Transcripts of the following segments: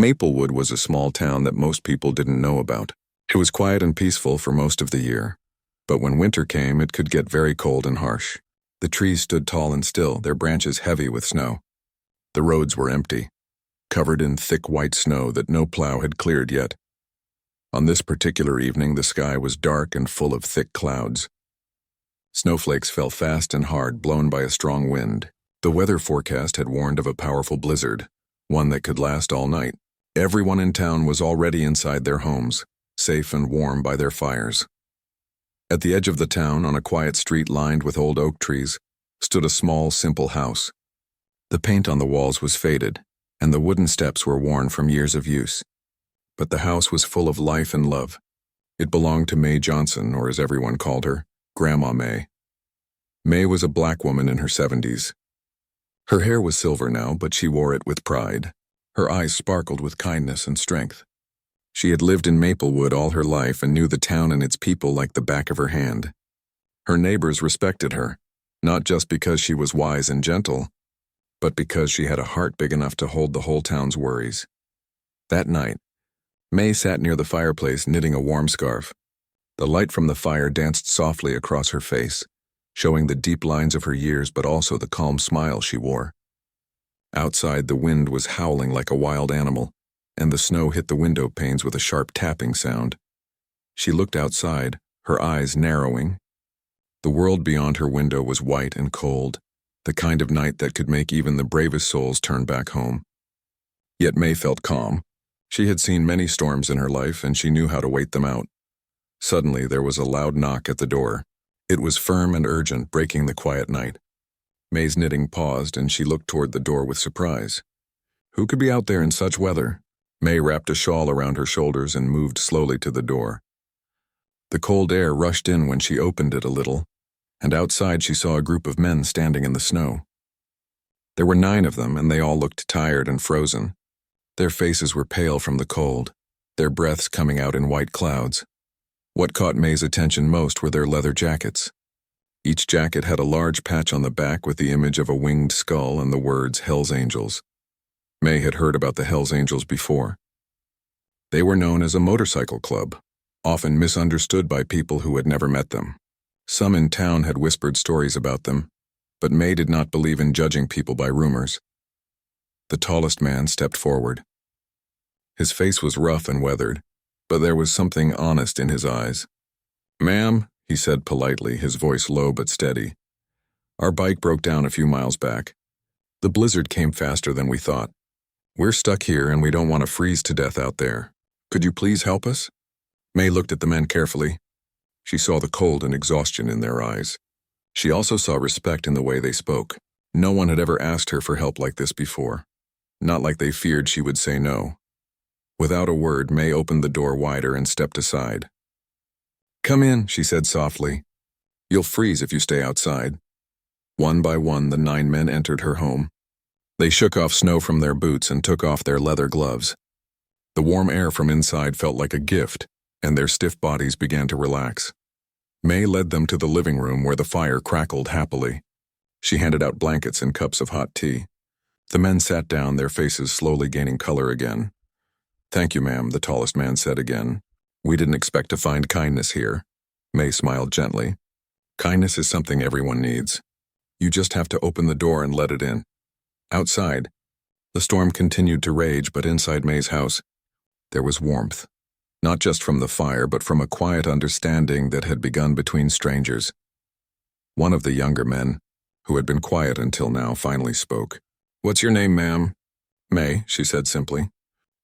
Maplewood was a small town that most people didn't know about. It was quiet and peaceful for most of the year, but when winter came, it could get very cold and harsh. The trees stood tall and still, their branches heavy with snow. The roads were empty, covered in thick white snow that no plow had cleared yet. On this particular evening, the sky was dark and full of thick clouds. Snowflakes fell fast and hard, blown by a strong wind. The weather forecast had warned of a powerful blizzard, one that could last all night. Everyone in town was already inside their homes, safe and warm by their fires. At the edge of the town, on a quiet street lined with old oak trees, stood a small, simple house. The paint on the walls was faded, and the wooden steps were worn from years of use. But the house was full of life and love. It belonged to May Johnson, or as everyone called her, Grandma May. May was a black woman in her 70s. Her hair was silver now, but she wore it with pride. Her eyes sparkled with kindness and strength. She had lived in Maplewood all her life and knew the town and its people like the back of her hand. Her neighbors respected her, not just because she was wise and gentle, but because she had a heart big enough to hold the whole town's worries. That night, May sat near the fireplace knitting a warm scarf. The light from the fire danced softly across her face, showing the deep lines of her years but also the calm smile she wore. Outside, the wind was howling like a wild animal, and the snow hit the window panes with a sharp tapping sound. She looked outside, her eyes narrowing. The world beyond her window was white and cold, the kind of night that could make even the bravest souls turn back home. Yet May felt calm. She had seen many storms in her life, and she knew how to wait them out. Suddenly, there was a loud knock at the door. It was firm and urgent, breaking the quiet night. May's knitting paused, and she looked toward the door with surprise. Who could be out there in such weather? May wrapped a shawl around her shoulders and moved slowly to the door. The cold air rushed in when she opened it a little, and outside she saw a group of men standing in the snow. There were 9 of them, and they all looked tired and frozen. Their faces were pale from the cold, their breaths coming out in white clouds. What caught May's attention most were their leather jackets. Each jacket had a large patch on the back with the image of a winged skull and the words Hell's Angels. May had heard about the Hell's Angels before. They were known as a motorcycle club, often misunderstood by people who had never met them. Some in town had whispered stories about them, but May did not believe in judging people by rumors. The tallest man stepped forward. His face was rough and weathered, but there was something honest in his eyes. "Ma'am," he said politely, his voice low but steady. "Our bike broke down a few miles back. The blizzard came faster than we thought. We're stuck here and we don't want to freeze to death out there. Could you please help us?" May looked at the men carefully. She saw the cold and exhaustion in their eyes. She also saw respect in the way they spoke. No one had ever asked her for help like this before. Not like they feared she would say no. Without a word, May opened the door wider and stepped aside. "Come in," she said softly. "You'll freeze if you stay outside." One by one, the 9 men entered her home. They shook off snow from their boots and took off their leather gloves. The warm air from inside felt like a gift, and their stiff bodies began to relax. May led them to the living room where the fire crackled happily. She handed out blankets and cups of hot tea. The men sat down, their faces slowly gaining color again. "Thank you, ma'am," the tallest man said again. "We didn't expect to find kindness here." May smiled gently. "Kindness is something everyone needs. You just have to open the door and let it in." Outside, the storm continued to rage, but inside May's house, there was warmth. Not just from the fire, but from a quiet understanding that had begun between strangers. One of the younger men, who had been quiet until now, finally spoke. "What's your name, ma'am?" "May," she said simply.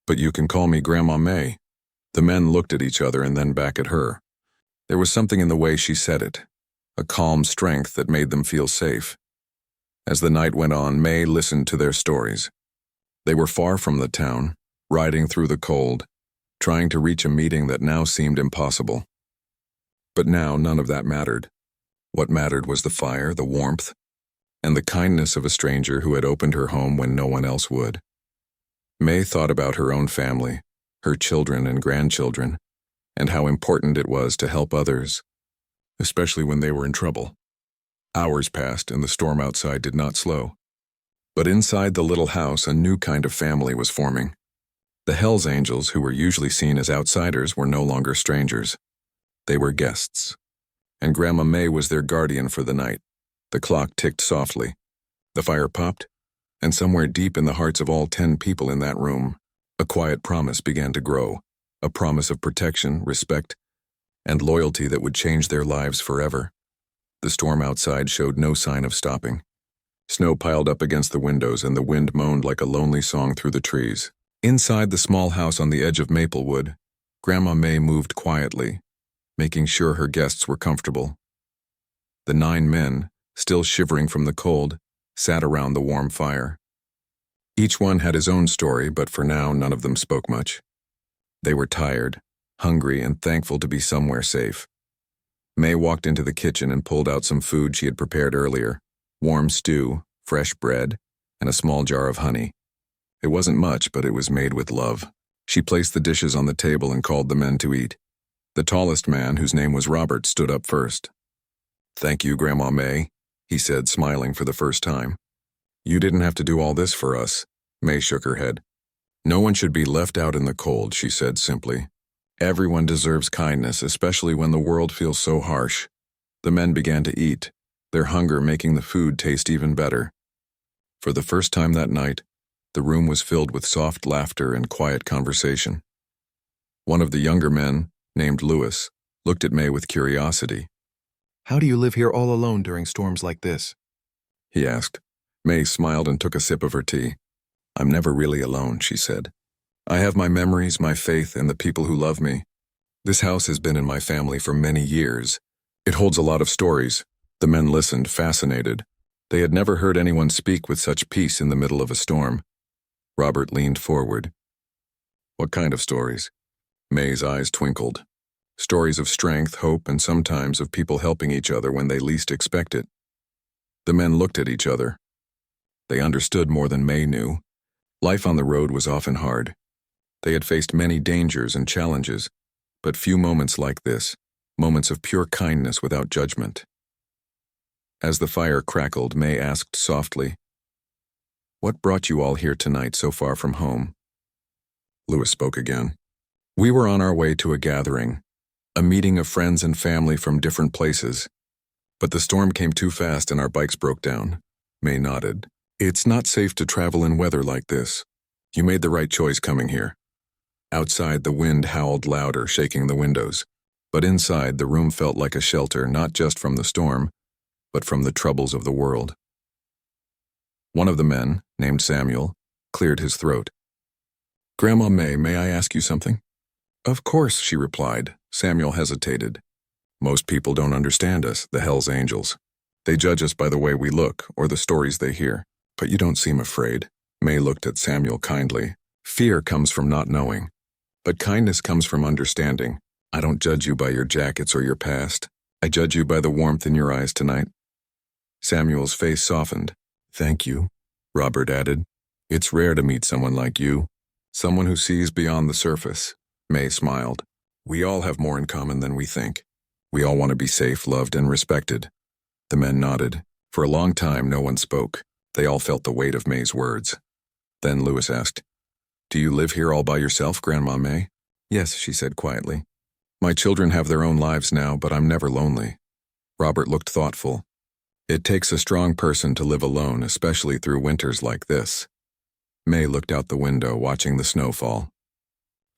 "But you can call me Grandma May." The men looked at each other and then back at her. There was something in the way she said it, a calm strength that made them feel safe. As the night went on, May listened to their stories. They were far from the town, riding through the cold, trying to reach a meeting that now seemed impossible. But now none of that mattered. What mattered was the fire, the warmth, and the kindness of a stranger who had opened her home when no one else would. May thought about her own family, her children and grandchildren, and how important it was to help others, especially when they were in trouble. Hours passed and the storm outside did not slow. But inside the little house, a new kind of family was forming. The Hells Angels, who were usually seen as outsiders, were no longer strangers. They were guests. And Grandma May was their guardian for the night. The clock ticked softly. The fire popped, and somewhere deep in the hearts of all 10 people in that room, a quiet promise began to grow, a promise of protection, respect, and loyalty that would change their lives forever. The storm outside showed no sign of stopping. Snow piled up against the windows, and the wind moaned like a lonely song through the trees. Inside the small house on the edge of Maplewood, Grandma May moved quietly, making sure her guests were comfortable. The 9 men, still shivering from the cold, sat around the warm fire. Each one had his own story, but for now none of them spoke much. They were tired, hungry, and thankful to be somewhere safe. May walked into the kitchen and pulled out some food she had prepared earlier: warm stew, fresh bread, and a small jar of honey. It wasn't much, but it was made with love. She placed the dishes on the table and called the men to eat. The tallest man, whose name was Robert, stood up first. "Thank you, Grandma May," he said, smiling for the first time. "You didn't have to do all this for us." May shook her head. "No one should be left out in the cold," she said simply. "Everyone deserves kindness, especially when the world feels so harsh." The men began to eat, their hunger making the food taste even better. For the first time that night, the room was filled with soft laughter and quiet conversation. One of the younger men, named Louis, looked at May with curiosity. "How do you live here all alone during storms like this?" he asked. May smiled and took a sip of her tea. "I'm never really alone," she said. "I have my memories, my faith, and the people who love me. This house has been in my family for many years. It holds a lot of stories." The men listened, fascinated. They had never heard anyone speak with such peace in the middle of a storm. Robert leaned forward. "What kind of stories?" May's eyes twinkled. "Stories of strength, hope, and sometimes of people helping each other when they least expect it." The men looked at each other. They understood more than May knew. Life on the road was often hard. They had faced many dangers and challenges, but few moments like this, moments of pure kindness without judgment. As the fire crackled, May asked softly, "What brought you all here tonight so far from home?" Louis spoke again. "We were on our way to a gathering, a meeting of friends and family from different places. But the storm came too fast and our bikes broke down." May nodded. "It's not safe to travel in weather like this. You made the right choice coming here." Outside, the wind howled louder, shaking the windows. But inside, the room felt like a shelter, not just from the storm, but from the troubles of the world. One of the men, named Samuel, cleared his throat. "Grandma may I ask you something?" "Of course," she replied. Samuel hesitated. "Most people don't understand us, the Hells Angels. They judge us by the way we look or the stories they hear. But you don't seem afraid." May looked at Samuel kindly. "Fear comes from not knowing, but kindness comes from understanding. I don't judge you by your jackets or your past. I judge you by the warmth in your eyes tonight." Samuel's face softened. "Thank you," Robert added. "It's rare to meet someone like you, someone who sees beyond the surface." May smiled. "We all have more in common than we think. We all want to be safe, loved, and respected." The men nodded. For a long time, no one spoke. They all felt the weight of May's words. Then Louis asked, "Do you live here all by yourself, Grandma May?" "Yes," she said quietly. "My children have their own lives now, but I'm never lonely." Robert looked thoughtful. "It takes a strong person to live alone, especially through winters like this." May looked out the window, watching the snow fall.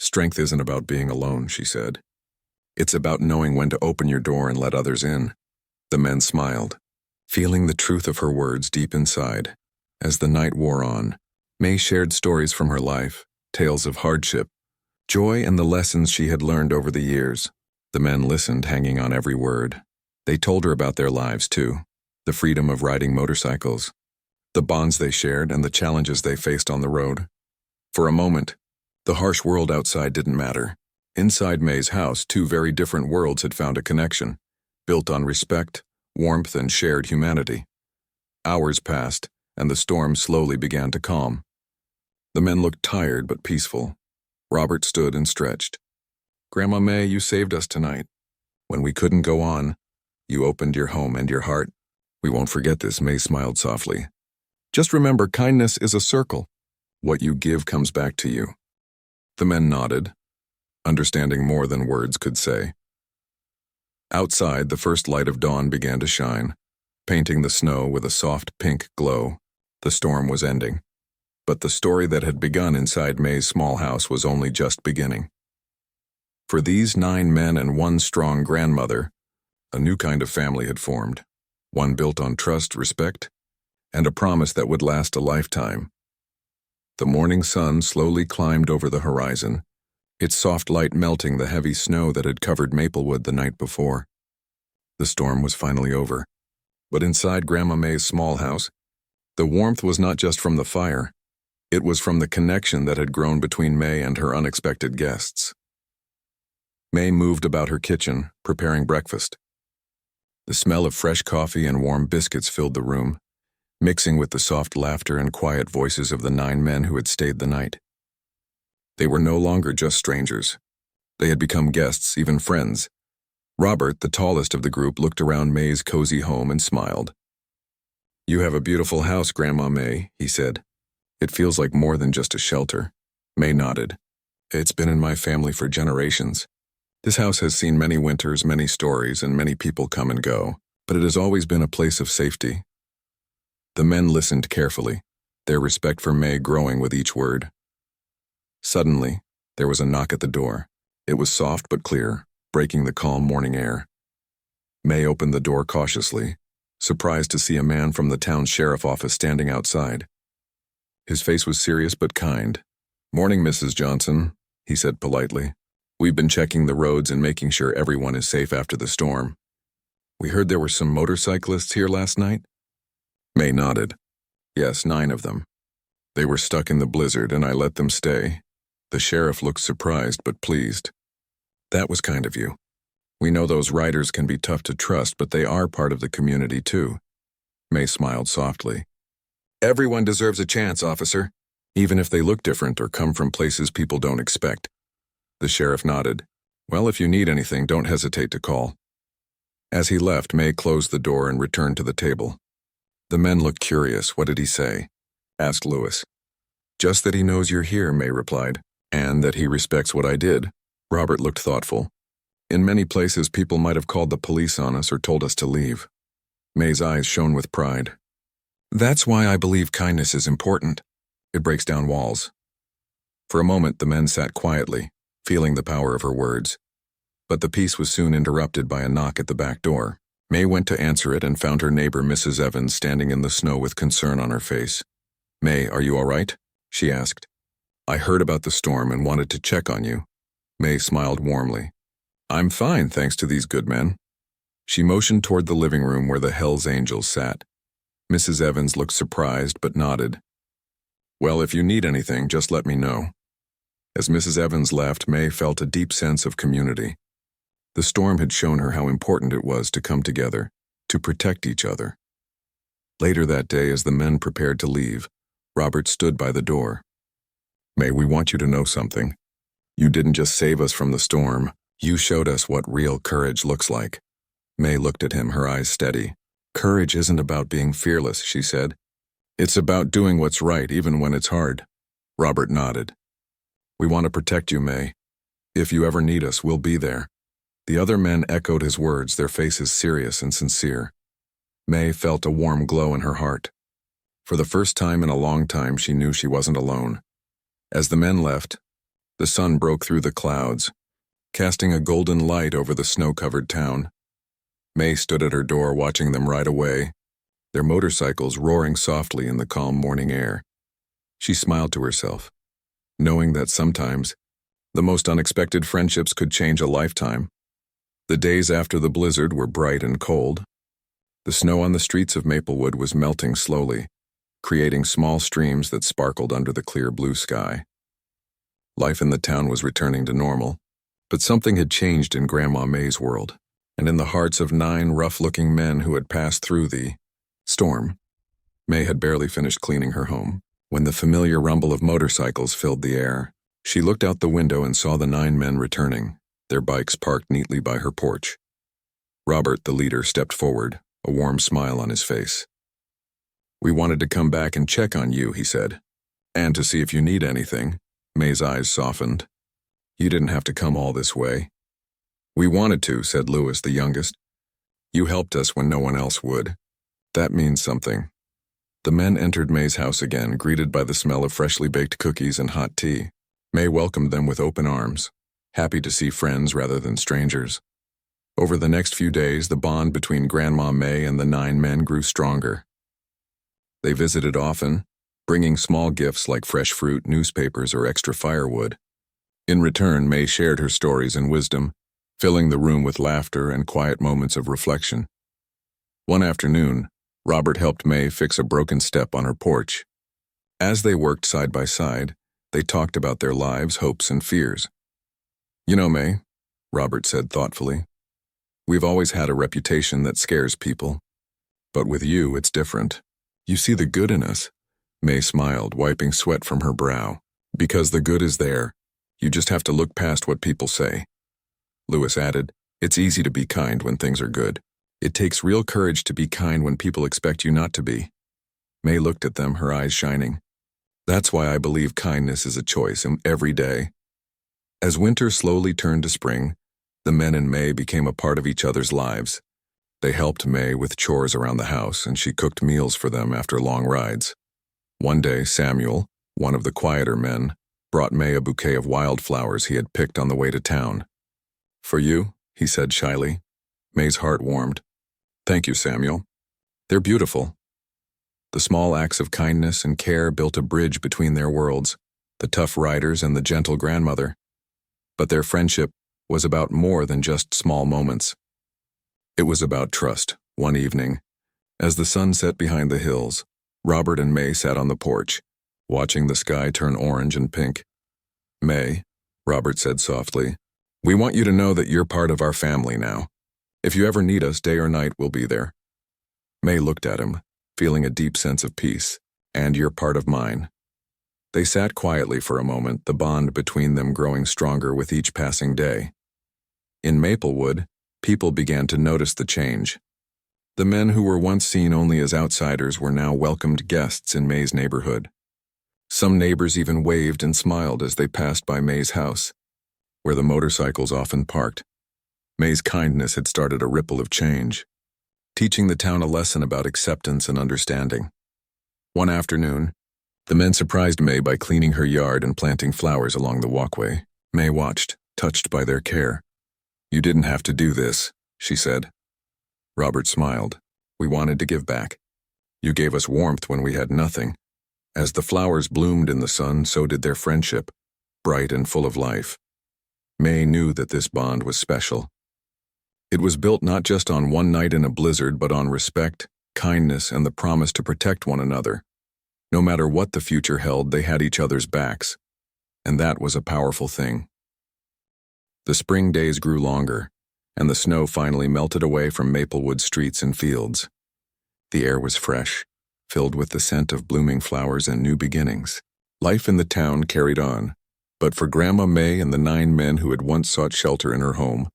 "Strength isn't about being alone," she said. "It's about knowing when to open your door and let others in." The men smiled, feeling the truth of her words deep inside. As the night wore on, May shared stories from her life, tales of hardship, joy, and the lessons she had learned over the years. The men listened, hanging on every word. They told her about their lives, too. The freedom of riding motorcycles, the bonds they shared, and the challenges they faced on the road. For a moment, the harsh world outside didn't matter. Inside May's house, 2 very different worlds had found a connection, built on respect, warmth, and shared humanity. Hours passed, and the storm slowly began to calm. The men looked tired but peaceful. Robert stood and stretched. "Grandma May, you saved us tonight. When we couldn't go on, you opened your home and your heart. We won't forget this," May smiled softly. "Just remember, kindness is a circle. What you give comes back to you." The men nodded, understanding more than words could say. Outside, the first light of dawn began to shine, painting the snow with a soft pink glow. The storm was ending. But the story that had begun inside May's small house was only just beginning. For these 9 men and one strong grandmother, a new kind of family had formed, one built on trust, respect, and a promise that would last a lifetime. The morning sun slowly climbed over the horizon, its soft light melting the heavy snow that had covered Maplewood the night before. The storm was finally over, but inside Grandma May's small house, the warmth was not just from the fire. It was from the connection that had grown between May and her unexpected guests. May moved about her kitchen, preparing breakfast. The smell of fresh coffee and warm biscuits filled the room, mixing with the soft laughter and quiet voices of the 9 men who had stayed the night. They were no longer just strangers. They had become guests, even friends. Robert, the tallest of the group, looked around May's cozy home and smiled. "You have a beautiful house, Grandma May," he said. "It feels like more than just a shelter." May nodded. "It's been in my family for generations. This house has seen many winters, many stories, and many people come and go, but it has always been a place of safety." The men listened carefully, their respect for May growing with each word. Suddenly, there was a knock at the door. It was soft but clear, breaking the calm morning air. May opened the door cautiously, surprised to see a man from the town sheriff office standing outside. His face was serious but kind. "Morning, Mrs. Johnson," he said politely. "We've been checking the roads and making sure everyone is safe after the storm. We heard there were some motorcyclists here last night?" May nodded. "Yes, 9 of them. They were stuck in the blizzard and I let them stay." The sheriff looked surprised but pleased. "That was kind of you. We know those riders can be tough to trust, but they are part of the community too." May smiled softly. "Everyone deserves a chance, officer, even if they look different or come from places people don't expect." The sheriff nodded. "Well, if you need anything, don't hesitate to call." As he left, May closed the door and returned to the table. The men looked curious. "What did he say?" asked Lewis. "Just that he knows you're here," May replied, "and that he respects what I did." Robert looked thoughtful. "In many places, people might have called the police on us or told us to leave." May's eyes shone with pride. "That's why I believe kindness is important. It breaks down walls." For a moment, the men sat quietly, feeling the power of her words. But the peace was soon interrupted by a knock at the back door. May went to answer it and found her neighbor, Mrs. Evans, standing in the snow with concern on her face. "May, are you all right?" she asked. "I heard about the storm and wanted to check on you." May smiled warmly. "I'm fine, thanks to these good men." She motioned toward the living room where the Hells Angels sat. Mrs. Evans looked surprised but nodded. "Well, if you need anything, just let me know." As Mrs. Evans left, May felt a deep sense of community. The storm had shown her how important it was to come together, to protect each other. Later that day, as the men prepared to leave, Robert stood by the door. "May, we want you to know something. You didn't just save us from the storm, you showed us what real courage looks like." May looked at him, her eyes steady. "Courage isn't about being fearless," she said. "It's about doing what's right, even when it's hard." Robert nodded. "We want to protect you, May. If you ever need us, we'll be there." The other men echoed his words, their faces serious and sincere. May felt a warm glow in her heart. For the first time in a long time, she knew she wasn't alone. As the men left, the sun broke through the clouds, casting a golden light over the snow-covered town. May stood at her door watching them ride away, their motorcycles roaring softly in the calm morning air. She smiled to herself, knowing that sometimes the most unexpected friendships could change a lifetime. The days after the blizzard were bright and cold. The snow on the streets of Maplewood was melting slowly, creating small streams that sparkled under the clear blue sky. Life in the town was returning to normal, but something had changed in Grandma May's world, and in the hearts of 9 rough-looking men who had passed through the storm. May had barely finished cleaning her home when the familiar rumble of motorcycles filled the air. She looked out the window and saw the 9 men returning, their bikes parked neatly by her porch. Robert, the leader, stepped forward, a warm smile on his face. "We wanted to come back and check on you," he said. "And to see if you need anything." May's eyes softened. You didn't have to come all this way. We wanted to, said Louis, the youngest. You helped us when no one else would. That means something. The men entered May's house again, greeted by the smell of freshly baked cookies and hot tea. May welcomed them with open arms, happy to see friends rather than strangers. Over the next few days, the bond between Grandma May and the 9 men grew stronger. They visited often, bringing small gifts like fresh fruit, newspapers, or extra firewood. In return, May shared her stories and wisdom, filling the room with laughter and quiet moments of reflection. One afternoon, Robert helped May fix a broken step on her porch. As they worked side by side, they talked about their lives, hopes, and fears. You know, May, Robert said thoughtfully, we've always had a reputation that scares people. But with you, it's different. You see the good in us. May smiled, wiping sweat from her brow. Because the good is there. You just have to look past what people say. Louis added, it's easy to be kind when things are good. It takes real courage to be kind when people expect you not to be. May looked at them, her eyes shining. That's why I believe kindness is a choice every day. As winter slowly turned to spring, the men and May became a part of each other's lives. They helped May with chores around the house, and she cooked meals for them after long rides. One day, Samuel, one of the quieter men, brought May a bouquet of wildflowers he had picked on the way to town. For you, he said shyly. May's heart warmed. Thank you, Samuel. They're beautiful. The small acts of kindness and care built a bridge between their worlds, the tough riders and the gentle grandmother. But their friendship was about more than just small moments. It was about trust. One evening, as the sun set behind the hills, Robert and May sat on the porch, watching the sky turn orange and pink. May, Robert said softly, we want you to know that you're part of our family now. If you ever need us, day or night, we'll be there. May looked at him, feeling a deep sense of peace. And you're part of mine. They sat quietly for a moment, the bond between them growing stronger with each passing day. In Maplewood, people began to notice the change. The men who were once seen only as outsiders were now welcomed guests in May's neighborhood. Some neighbors even waved and smiled as they passed by May's house, where the motorcycles often parked. May's kindness had started a ripple of change, teaching the town a lesson about acceptance and understanding. One afternoon, the men surprised May by cleaning her yard and planting flowers along the walkway. May watched, touched by their care. You didn't have to do this, she said. Robert smiled. We wanted to give back. You gave us warmth when we had nothing. As the flowers bloomed in the sun, so did their friendship, bright and full of life. May knew that this bond was special. It was built not just on one night in a blizzard, but on respect, kindness, and the promise to protect one another. No matter what the future held, they had each other's backs. And that was a powerful thing. The spring days grew longer, and the snow finally melted away from Maplewood streets and fields. The air was fresh, filled with the scent of blooming flowers and new beginnings. Life in the town carried on, but for Grandma May and the 9 men who had once sought shelter in her home,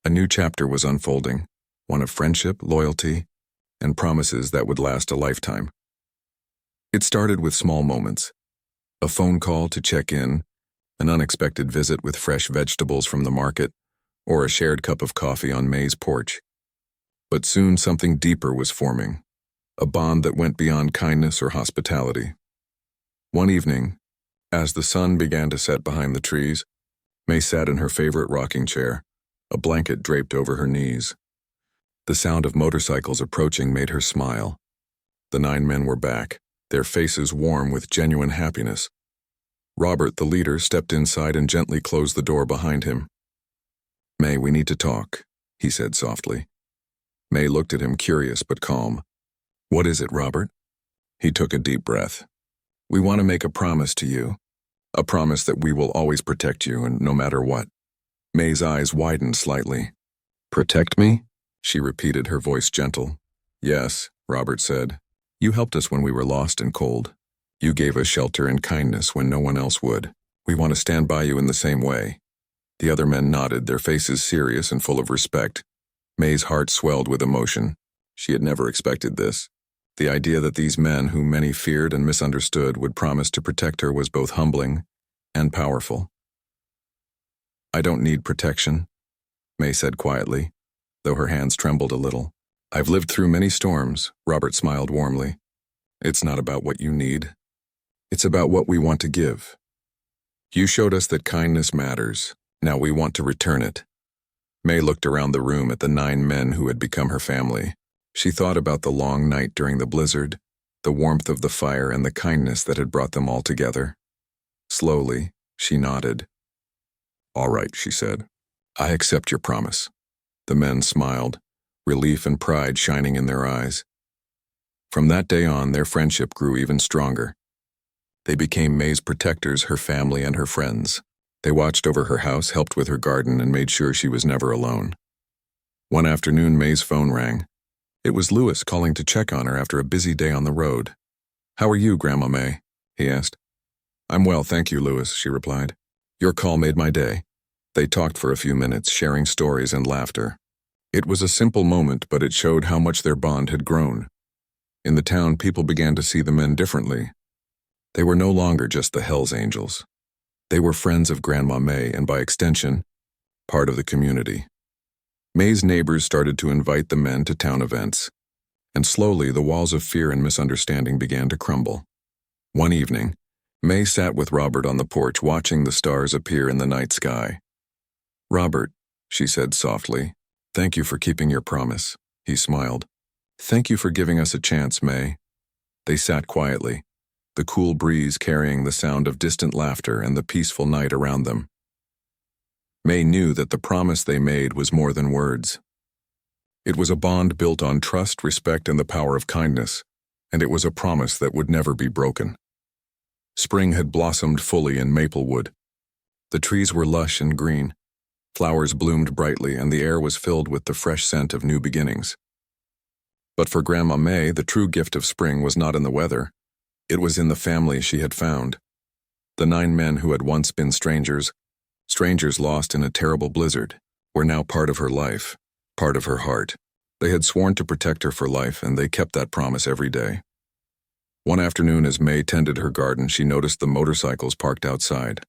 a new chapter was unfolding, one of friendship, loyalty, and promises that would last a lifetime. It started with small moments. A phone call to check in, an unexpected visit with fresh vegetables from the market, or a shared cup of coffee on May's porch. But soon something deeper was forming, a bond that went beyond kindness or hospitality. One evening, as the sun began to set behind the trees, May sat in her favorite rocking chair, a blanket draped over her knees. The sound of motorcycles approaching made her smile. The 9 men were back, their faces warm with genuine happiness. Robert, the leader, stepped inside and gently closed the door behind him. May, we need to talk, he said softly. May looked at him, curious but calm. What is it, Robert? He took a deep breath. We want to make a promise to you, a promise that we will always protect you, and no matter what. May's eyes widened slightly. Protect me? She repeated, her voice gentle. Yes, Robert said. You helped us when we were lost and cold. You gave us shelter and kindness when no one else would. We want to stand by you in the same way. The other men nodded, their faces serious and full of respect. May's heart swelled with emotion. She had never expected this. The idea that these men, whom many feared and misunderstood, would promise to protect her was both humbling and powerful. I don't need protection, May said quietly, though her hands trembled a little. I've lived through many storms, Robert smiled warmly. It's not about what you need. It's about what we want to give. You showed us that kindness matters. Now we want to return it. May looked around the room at the 9 men who had become her family. She thought about the long night during the blizzard, the warmth of the fire and the kindness that had brought them all together. Slowly, she nodded. All right, she said. I accept your promise. The men smiled, relief and pride shining in their eyes. From that day on, their friendship grew even stronger. They became May's protectors, her family, and her friends. They watched over her house, helped with her garden, and made sure she was never alone. One afternoon, May's phone rang. It was Louis calling to check on her after a busy day on the road. How are you, Grandma May? He asked. I'm well, thank you, Louis, she replied. Your call made my day. They talked for a few minutes, sharing stories and laughter. It was a simple moment, but it showed how much their bond had grown. In the town, people began to see the men differently. They were no longer just the Hells Angels. They were friends of Grandma May and, by extension, part of the community. May's neighbors started to invite the men to town events, and slowly the walls of fear and misunderstanding began to crumble. One evening, May sat with Robert on the porch watching the stars appear in the night sky. Robert, she said softly, thank you for keeping your promise. He smiled. Thank you for giving us a chance, May. They sat quietly, the cool breeze carrying the sound of distant laughter and the peaceful night around them. May knew that the promise they made was more than words. It was a bond built on trust, respect, and the power of kindness, and it was a promise that would never be broken. Spring had blossomed fully in Maplewood. The trees were lush and green. Flowers bloomed brightly, and the air was filled with the fresh scent of new beginnings. But for Grandma May, the true gift of spring was not in the weather. It was in the family she had found. The 9 men who had once been strangers lost in a terrible blizzard, were now part of her life, part of her heart. They had sworn to protect her for life, and they kept that promise every day. One afternoon, as May tended her garden, she noticed the motorcycles parked outside.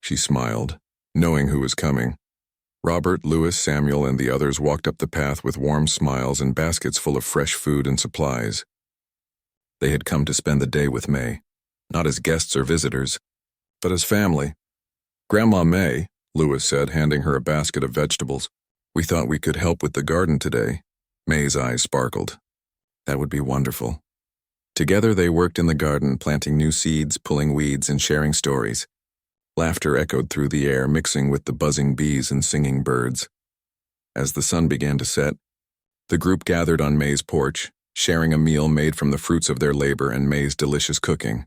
She smiled, knowing who was coming. Robert, Louis, Samuel, and the others walked up the path with warm smiles and baskets full of fresh food and supplies. They had come to spend the day with May, not as guests or visitors, but as family. Grandma May, Louis said, handing her a basket of vegetables. We thought we could help with the garden today. May's eyes sparkled. That would be wonderful. Together they worked in the garden, planting new seeds, pulling weeds, and sharing stories. Laughter echoed through the air, mixing with the buzzing bees and singing birds. As the sun began to set, the group gathered on May's porch, sharing a meal made from the fruits of their labor and May's delicious cooking.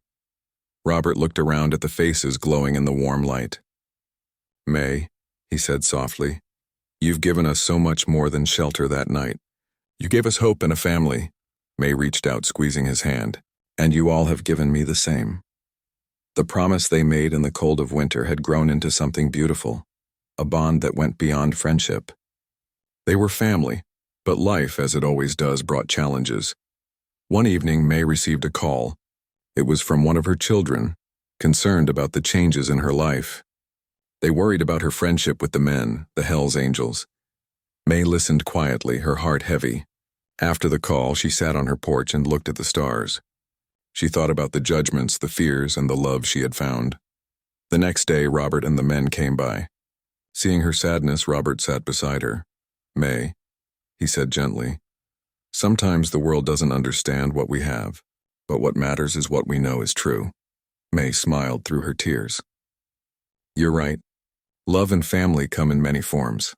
Robert looked around at the faces glowing in the warm light. May, he said softly, you've given us so much more than shelter that night. You gave us hope and a family. May reached out, squeezing his hand. And you all have given me the same. The promise they made in the cold of winter had grown into something beautiful, a bond that went beyond friendship. They were family, but life, as it always does, brought challenges. One evening, May received a call. It was from one of her children, concerned about the changes in her life. They worried about her friendship with the men, the Hells Angels. May listened quietly, her heart heavy. After the call, she sat on her porch and looked at the stars. She thought about the judgments, the fears, and the love she had found. The next day, Robert and the men came by. Seeing her sadness, Robert sat beside her. May, he said gently, sometimes the world doesn't understand what we have, but what matters is what we know is true. May smiled through her tears. You're right. Love and family come in many forms.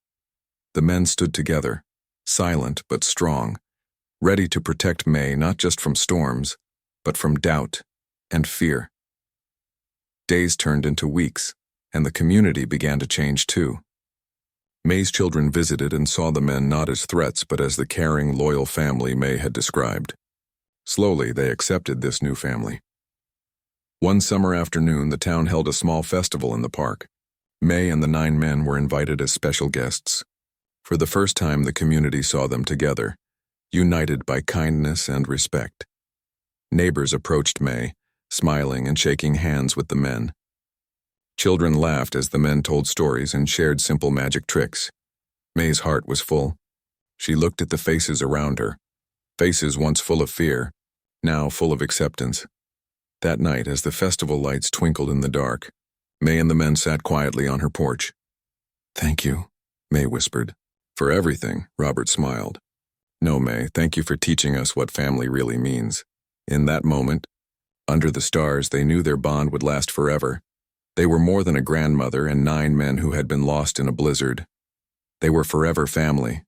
The men stood together, silent but strong, ready to protect May not just from storms, but from doubt and fear. Days turned into weeks, and the community began to change too. May's children visited and saw the men not as threats but as the caring, loyal family May had described. Slowly, they accepted this new family. One summer afternoon, the town held a small festival in the park. May and the 9 men were invited as special guests. For the first time, the community saw them together, united by kindness and respect. Neighbors approached May, smiling and shaking hands with the men. Children laughed as the men told stories and shared simple magic tricks. May's heart was full. She looked at the faces around her. Faces once full of fear, now full of acceptance. That night, as the festival lights twinkled in the dark, May and the men sat quietly on her porch. "Thank you," May whispered. "For everything," Robert smiled. "No, May, thank you for teaching us what family really means." In that moment, under the stars, they knew their bond would last forever. They were more than a grandmother and 9 men who had been lost in a blizzard. They were forever family.